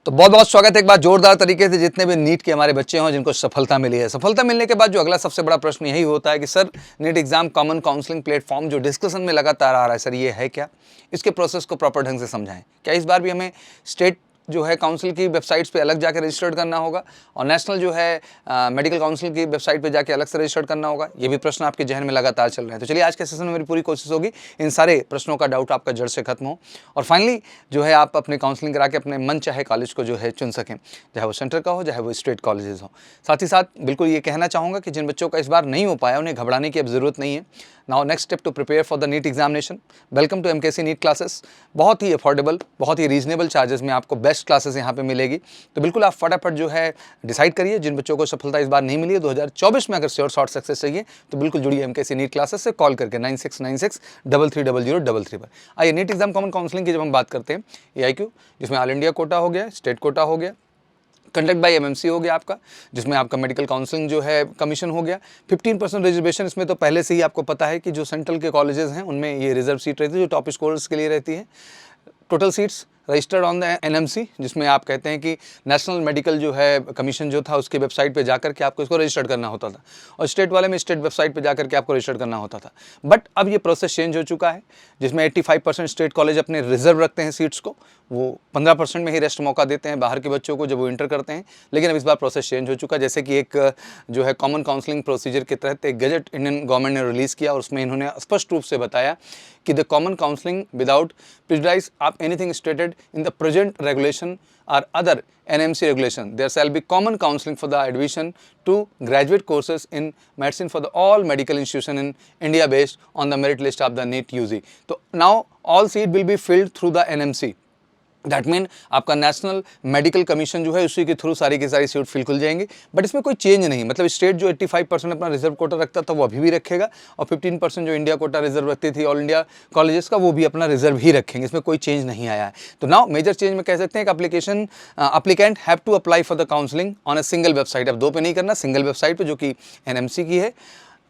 तो बहुत बहुत स्वागत है एक बार जोरदार तरीके से जितने भी नीट के हमारे बच्चे हों जिनको सफलता मिली है। सफलता मिलने के बाद जो अगला सबसे बड़ा प्रश्न यही होता है कि sir NEET exam common counselling platform जो डिस्कशन में लगातार आ रहा है, सर ये है क्या? इसके प्रोसेस को प्रॉपर ढंग से समझाएं। क्या इस बार भी हमें स्टेट जो है काउंसिल की वेबसाइट्स पे अलग जाकर रजिस्टर्ड करना होगा और नेशनल जो है मेडिकल काउंसिल की वेबसाइट पे जाके अलग से रजिस्टर्ड करना होगा? ये भी प्रश्न आपके जहन में लगातार चल रहे हैं। तो चलिए आज के सेशन में मेरी पूरी कोशिश होगी इन सारे प्रश्नों का डाउट आपका जड़ से खत्म हो और फाइनली जो है आप अपने काउंसलिंग करा के अपने मन चाहे कॉलेज को जो है चुन सकें, चाहे वो सेंटर का हो चाहे वो स्टेट कॉलेजेस हो। साथ ही साथ बिल्कुल ये कहना चाहूँगा कि जिन बच्चों का इस बार नहीं हो पाया उन्हें घबराने की अब ज़रूरत नहीं है। Now next step to prepare for the NEET examination. Welcome to MKC NEET classes. बहुत ही अफोर्डेबल, बहुत ही रीजनेबल चार्जेस में आपको बेस्ट क्लासेस यहाँ पे मिलेगी। तो बिल्कुल आप फटाफट जो है डिसाइड करिए। जिन बच्चों को सफलता इस बार नहीं मिली है 2024 में अगर श्योर शॉर्ट सक्सेस चाहिए तो बिल्कुल जुड़िए एमकेसी नीट क्लासेस से कॉल करके 9696330000 पर। आइए नीट एग्जाम कॉमन काउंसलिंग की जब हम बात करते हैं AIQ जिसमें ऑल इंडिया कोटा हो गया, स्टेट कोटा हो गया, कंडक्ट बाय MMC हो गया आपका, जिसमें आपका मेडिकल काउंसलिंग जो है कमीशन हो गया। 15% रिजर्वेशन इसमें तो पहले से ही आपको पता है कि जो सेंट्रल के कॉलेजेस हैं उनमें ये रिजर्व सीट रहती है जो टॉप स्कोरर्स के लिए रहती है। Total seats registered on the NMC जिसमें आप कहते हैं कि नेशनल मेडिकल जो है कमीशन जो था उसके वेबसाइट पे जाकर के आपको इसको रजिस्टर्ड करना होता था और स्टेट वाले में स्टेट वेबसाइट पे जाकर के आपको रजिस्टर्ड करना होता था। बट अब ये प्रोसेस चेंज हो चुका है जिसमें 85% स्टेट कॉलेज अपने रिजर्व रखते हैं सीट्स को, वो 15% में ही रेस्ट मौका देते हैं बाहर के बच्चों को जब वो इंटर करते हैं। लेकिन अब इस बार प्रोसेस चेंज हो चुका है, जैसे कि एक जो है कॉमन काउंसलिंग प्रोसीजर के तहत एक गजट इंडियन गवर्नमेंट ने रिलीज़ किया और उसमें इन्होंने स्पष्ट रूप से बताया कि the common counselling without prejudice of anything stated in the present regulation or other NMC regulation, there shall be common counseling for the admission to graduate courses in medicine for the all medical institution in India based on the merit list of the NEET UG. So now all seat will be filled through the NMC. That mean आपका national medical commission जो है उसी के through सारी की सारी seat fill खुल जाएंगी। बट इसमें कोई चेंज नहीं, मतलब स्टेट जो 85% अपना रिजर्व कोटा रखता था वो अभी भी रखेगा और 15% जो इंडिया कोटा रिजर्व रखती थी ऑल इंडिया कॉलेजेस का वो भी अपना रिजर्व ही रखेंगे। इसमें कोई चेंज नहीं आया है। तो नाउ मेजर चेंज में कह सकते हैं कि applicant have to apply for the counselling on a single website. अब दो पे नहीं करना, सिंगल वेबसाइट पे जो कि NMC की है।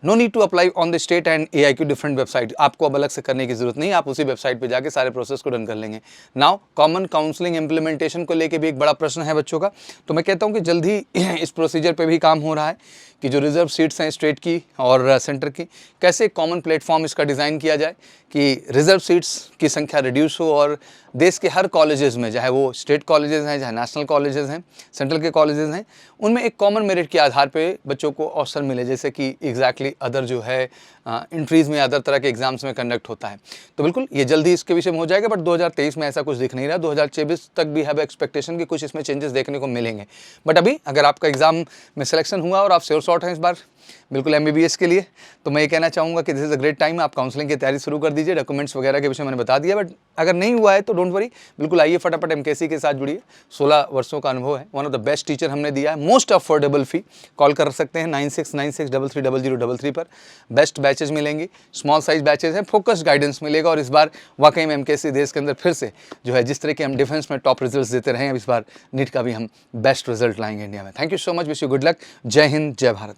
No need to apply on the state and AIQ different website. आपको अब अलग से करने की जरूरत नहीं, आप उसी वेबसाइट पे जाके सारे प्रोसेस को डन कर लेंगे। नाउ कॉमन काउंसलिंग इंप्लीमेंटेशन को लेके भी एक बड़ा प्रश्न है बच्चों का, तो मैं कहता हूँ कि जल्द ही इस प्रोसीजर पे भी काम हो रहा है कि जो रिजर्व सीट्स हैं स्टेट की और सेंटर की, कैसे कॉमन प्लेटफॉर्म इसका डिज़ाइन किया जाए कि रिजर्व सीट्स की संख्या रिड्यूस हो और देश के हर कॉलेजेस में, चाहे वो स्टेट कॉलेजेस हैं चाहे नेशनल कॉलेजेस हैं सेंट्रल के कॉलेजेस हैं, उनमें एक कॉमन मेरिट के आधार पे बच्चों को अवसर मिले, जैसे कि एग्जैक्टली अदर जो है इंट्रीज में अदर तरह के एग्जाम्स में कंडक्ट होता है। तो बिल्कुल ये जल्दी इसके विषय में हो जाएगा। बट 2023 में ऐसा कुछ दिख नहीं रहा। 2024 तक भी हैव एक्सपेक्टेशन कि कुछ इसमें चेंजेस देखने को मिलेंगे। बट अभी अगर आपका एग्जाम में सिलेक्शन हुआ और आप श्योर शॉट हैं इस बार बिल्कुल MBBS के लिए, तो मैं ये कहना चाहूँगा कि this is a great time. आप काउंसलिंग की तैयारी शुरू कर दीजिए। डॉक्यूमेंट्स वगैरह के विषय मैंने बता दिया। बट अगर नहीं हुआ है तो डोंट वरी, बिल्कुल आइए फटाफट MKC के साथ जुड़िए। 16 वर्षों का अनुभव है, one of the best teacher हमने दिया है, मोस्ट अफोर्डेबल फी। कॉल कर सकते हैं 9696330033 पर। बेस्ट बैचेज मिलेंगी, स्मॉल साइज बैचेज हैं, फोकस्ड गाइडेंस मिलेगा और इस बार वाकई में MKC देश के अंदर फिर से जो है जिस तरह के हम डिफेंस में टॉप रिजल्ट देते रहे हैं, अब इस बार नीट का भी हम बेस्ट रिजल्ट लाएंगे इंडिया में। Thank you so much, wish you good luck. जय हिंद, जय भारत।